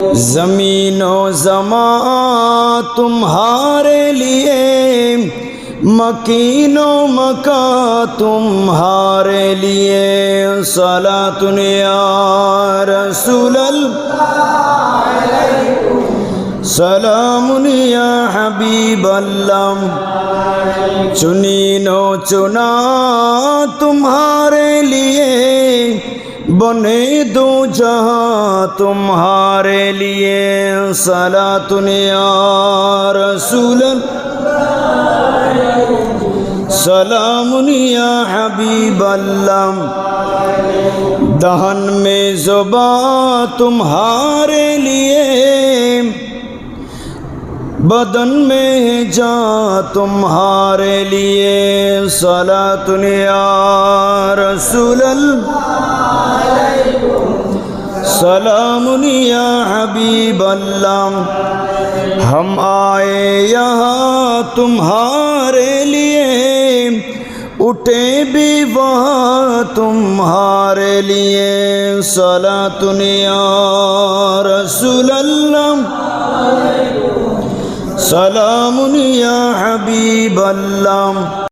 زمین و زمان تمہارے لیے، مکین و مکان تمہارے لیے، صلاۃ یا رسول اللہ، سلام یا حبیب اللہ۔ چنین و چنا تمہارے لیے، بنے دو جہاں تمہارے لیے، صلاۃ یا رسول اللہ، سلام یا حبیب اللہ۔ دہن میں زبان تمہارے لیے، بدن میں جان تمہارے لیے، صلاۃ یا رسول اللہ، سلام یا حبیب اللہ۔ ہم آئے یہاں تمہارے لیے، اٹھے بھی وہاں تمہارے لیے، صلاۃ یا رسول اللہ، سلام یا حبیب اللہ۔